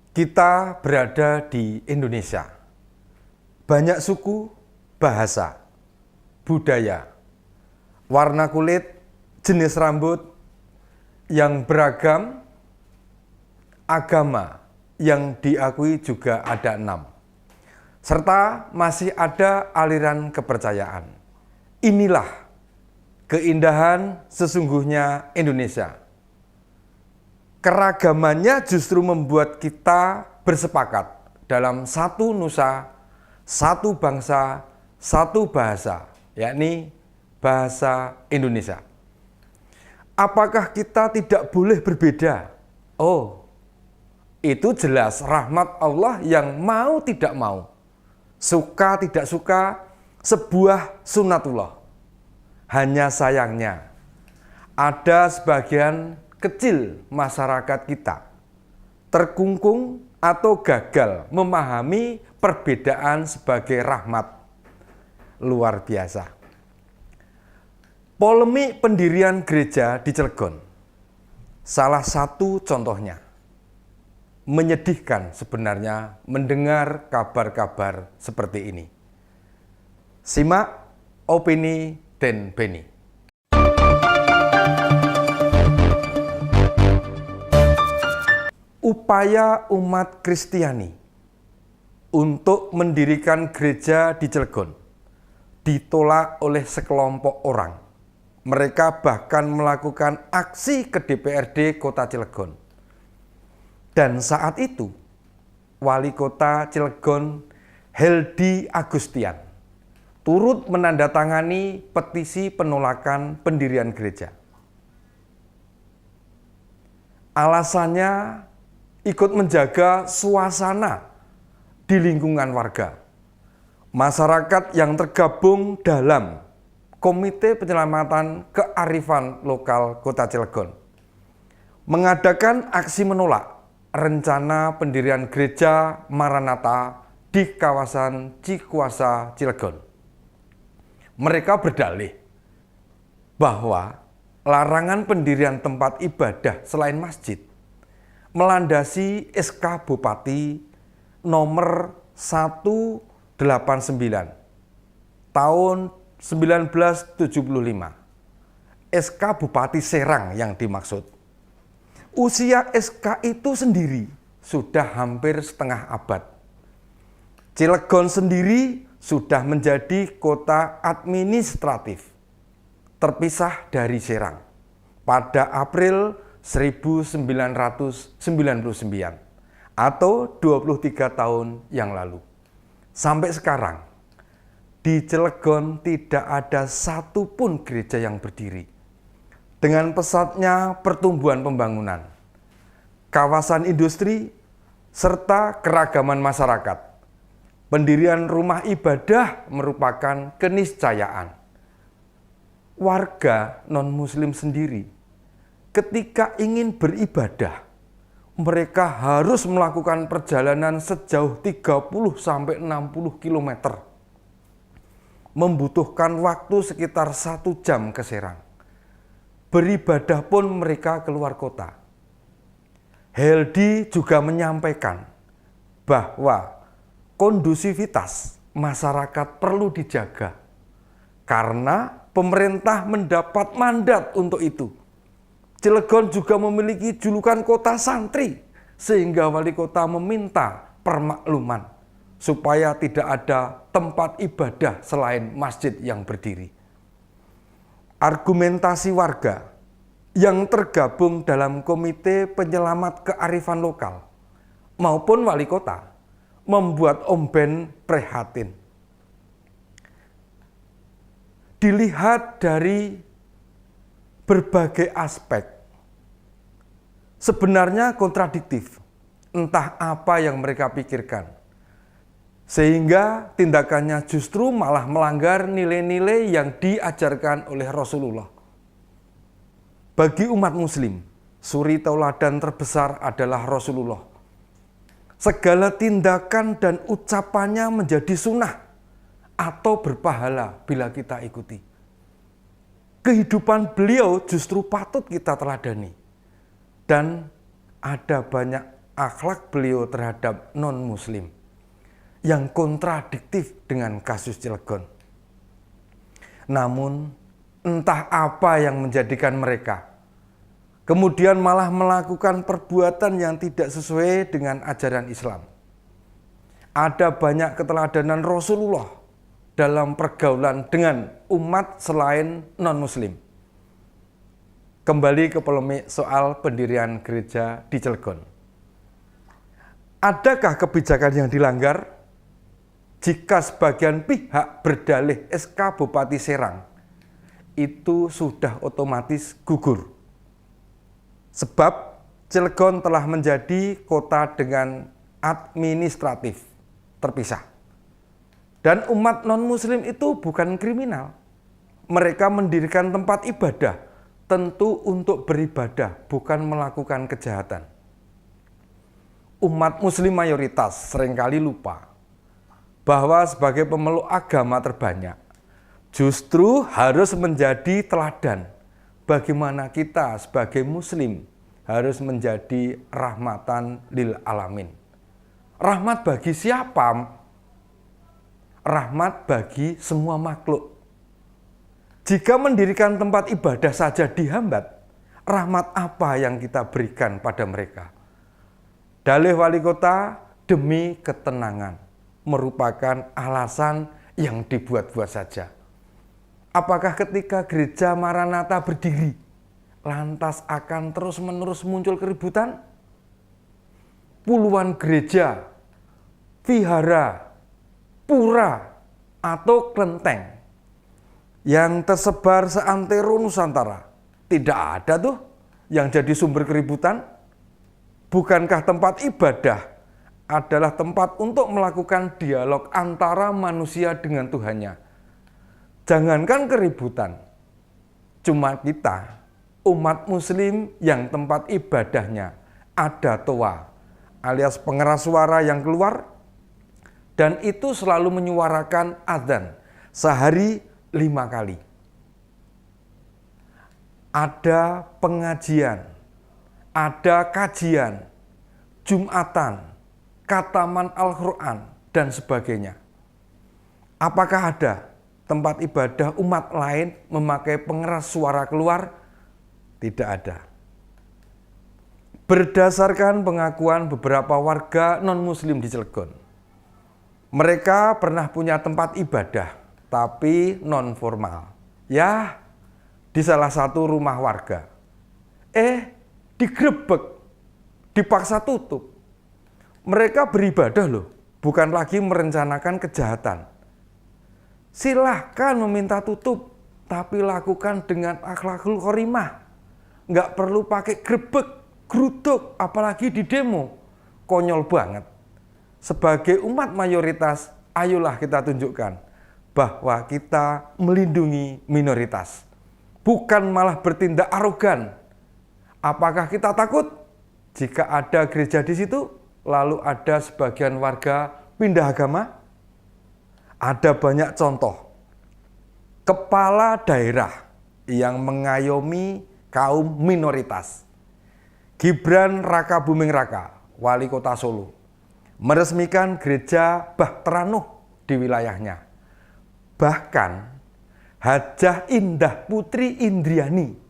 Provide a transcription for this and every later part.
Kita berada di Indonesia. Banyak suku, bahasa, budaya, warna kulit, jenis rambut yang beragam, agama yang diakui juga ada 6. Serta masih ada aliran kepercayaan. Inilah keindahan sesungguhnya Indonesia. Keragamannya justru membuat kita bersepakat dalam satu nusa, satu bangsa, satu bahasa, yakni bahasa Indonesia. Apakah kita tidak boleh berbeda? Oh, itu jelas rahmat Allah yang mau tidak mau, suka tidak suka, sebuah sunatullah. Hanya sayangnya, ada sebagian kecil masyarakat kita terkungkung atau gagal memahami perbedaan sebagai rahmat. Luar biasa. Polemik pendirian gereja di Cilegon, salah satu contohnya. Menyedihkan sebenarnya mendengar kabar-kabar seperti ini. Simak opini Den Beni. Upaya umat Kristiani untuk mendirikan gereja di Cilegon ditolak oleh sekelompok orang. Mereka bahkan melakukan aksi ke DPRD Kota Cilegon. Dan saat itu, Wali Kota Cilegon Heldi Agustian turut menandatangani petisi penolakan pendirian gereja. Alasannya ikut menjaga suasana di lingkungan warga. Masyarakat yang tergabung dalam Komite Penyelamatan Kearifan Lokal Kota Cilegon mengadakan aksi menolak rencana pendirian gereja Maranatha di kawasan Cikuasa, Cilegon. Mereka berdalih bahwa larangan pendirian tempat ibadah selain masjid melandasi SK Bupati nomor 189 tahun 1975. SK Bupati Serang yang dimaksud. Usia SK itu sendiri sudah hampir setengah abad. Cilegon sendiri sudah menjadi kota administratif terpisah dari Serang pada April 1999 atau 23 tahun yang lalu. Sampai sekarang, di Cilegon tidak ada satupun gereja yang berdiri. Dengan pesatnya pertumbuhan pembangunan, kawasan industri, serta keragaman masyarakat, pendirian rumah ibadah merupakan keniscayaan. Warga non-muslim sendiri, ketika ingin beribadah, mereka harus melakukan perjalanan sejauh 30-60 km. Membutuhkan waktu sekitar 1 jam ke Serang. Beribadah pun mereka keluar kota. Heldi juga menyampaikan bahwa kondusivitas masyarakat perlu dijaga karena pemerintah mendapat mandat untuk itu. Cilegon juga memiliki julukan kota santri, sehingga wali kota meminta permakluman supaya tidak ada tempat ibadah selain masjid yang berdiri. Argumentasi warga yang tergabung dalam Komite Penyelamat Kearifan Lokal maupun wali kota membuat Om Ben prihatin. Dilihat dari berbagai aspek, sebenarnya kontradiktif, entah apa yang mereka pikirkan. Sehingga tindakannya justru malah melanggar nilai-nilai yang diajarkan oleh Rasulullah. Bagi umat muslim, suri tauladan terbesar adalah Rasulullah. Segala tindakan dan ucapannya menjadi sunnah atau berpahala bila kita ikuti. Kehidupan beliau justru patut kita teladani. Dan ada banyak akhlak beliau terhadap non-muslim yang kontradiktif dengan kasus Cilegon. Namun entah apa yang menjadikan mereka kemudian malah melakukan perbuatan yang tidak sesuai dengan ajaran Islam. Ada banyak keteladanan Rasulullah dalam pergaulan dengan umat selain non-muslim. Kembali ke polemik soal pendirian gereja di Cilegon. Adakah kebijakan yang dilanggar? Jika sebagian pihak berdalih SK Bupati Serang, itu sudah otomatis gugur. Sebab Cilegon telah menjadi kota dengan administratif terpisah. Dan umat non-muslim itu bukan kriminal. Mereka mendirikan tempat ibadah tentu untuk beribadah, bukan melakukan kejahatan. Umat muslim mayoritas seringkali lupa bahwa sebagai pemeluk agama terbanyak, justru harus menjadi teladan bagaimana kita sebagai muslim harus menjadi rahmatan lil alamin. Rahmat bagi siapa? Rahmat bagi semua makhluk. Jika mendirikan tempat ibadah saja dihambat, rahmat apa yang kita berikan pada mereka? Dalih wali kota demi ketenangan merupakan alasan yang dibuat-buat saja. Apakah ketika gereja Maranatha berdiri, lantas akan terus-menerus muncul keributan? Puluhan gereja, vihara, pura, atau kelenteng yang tersebar seantero Nusantara, tidak ada tuh yang jadi sumber keributan. Bukankah tempat ibadah adalah tempat untuk melakukan dialog antara manusia dengan Tuhannya? Jangankan keributan, cuma kita, umat muslim yang tempat ibadahnya ada toa, alias pengeras suara yang keluar, dan itu selalu menyuarakan adzan sehari 5 kali. Ada pengajian, ada kajian, Jumatan, khataman Al-Quran, dan sebagainya. Apakah ada tempat ibadah umat lain memakai pengeras suara keluar? Tidak ada. Berdasarkan pengakuan beberapa warga non-muslim di Cilegon, mereka pernah punya tempat ibadah, tapi non-formal. Ya, di salah satu rumah warga. Digrebek, dipaksa tutup. Mereka beribadah loh, bukan lagi merencanakan kejahatan. Silahkan meminta tutup, tapi lakukan dengan akhlakul karimah. Nggak perlu pakai grebek, geruduk, apalagi di demo. Konyol banget. Sebagai umat mayoritas, ayolah kita tunjukkan bahwa kita melindungi minoritas. Bukan malah bertindak arogan. Apakah kita takut jika ada gereja di situ, lalu ada sebagian warga pindah agama? Ada banyak contoh kepala daerah yang mengayomi kaum minoritas. Gibran Raka Buming Raka, wali kota Solo, meresmikan gereja Bahtera Nuh di wilayahnya. Bahkan Hajah Indah Putri Indriani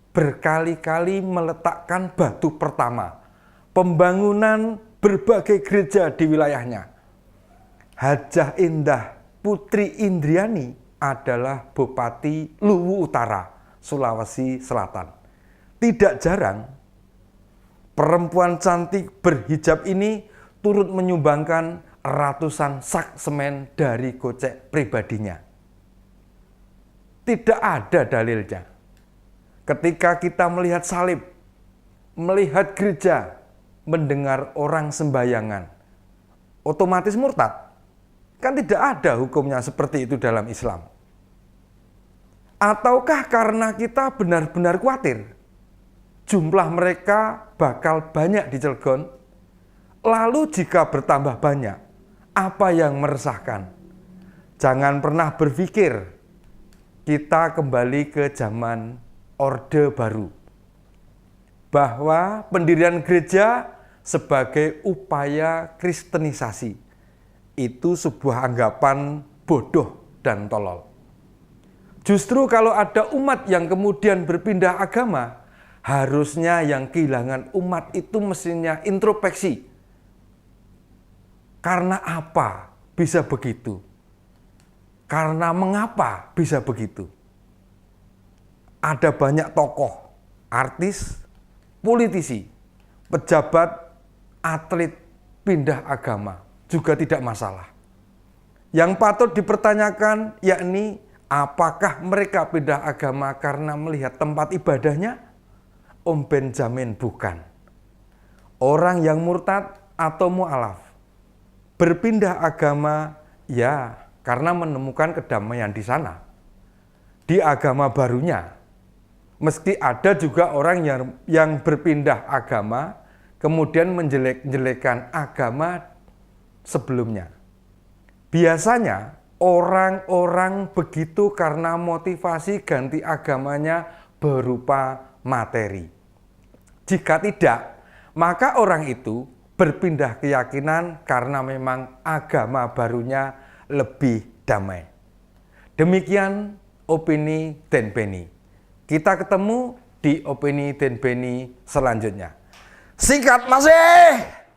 berkali-kali meletakkan batu pertama pembangunan berbagai gereja di wilayahnya. Hajah Indah Putri Indriani adalah Bupati Luwu Utara, Sulawesi Selatan. Tidak jarang, perempuan cantik berhijab ini turut menyumbangkan ratusan sak semen dari gocek pribadinya. Tidak ada dalilnya. Ketika kita melihat salib, melihat gereja, mendengar orang sembayangan, otomatis murtad. Kan tidak ada hukumnya seperti itu dalam Islam. Ataukah karena kita benar-benar khawatir jumlah mereka bakal banyak di Cilegon, lalu jika bertambah banyak, apa yang meresahkan? Jangan pernah berpikir kita kembali ke zaman Orde Baru, bahwa pendirian gereja sebagai upaya kristenisasi. Itu sebuah anggapan bodoh dan tolol. Justru kalau ada umat yang kemudian berpindah agama, harusnya yang kehilangan umat itu mestinya introspeksi. Karena apa bisa begitu? Karena mengapa bisa begitu? Ada banyak tokoh, artis, politisi, pejabat, atlet pindah agama juga tidak masalah. Yang patut dipertanyakan yakni apakah mereka pindah agama karena melihat tempat ibadahnya? Om Benjamin bukan. Orang yang murtad atau mu'alaf berpindah agama ya karena menemukan kedamaian di sana. Di agama barunya. Meski ada juga orang yang berpindah agama kemudian menjelek-jelekan agama sebelumnya. Biasanya orang-orang begitu karena motivasi ganti agamanya berupa materi. Jika tidak, maka orang itu berpindah keyakinan karena memang agama barunya lebih damai. Demikian opini Den Beni. Kita ketemu di opini Den Beni selanjutnya. Singkat masih!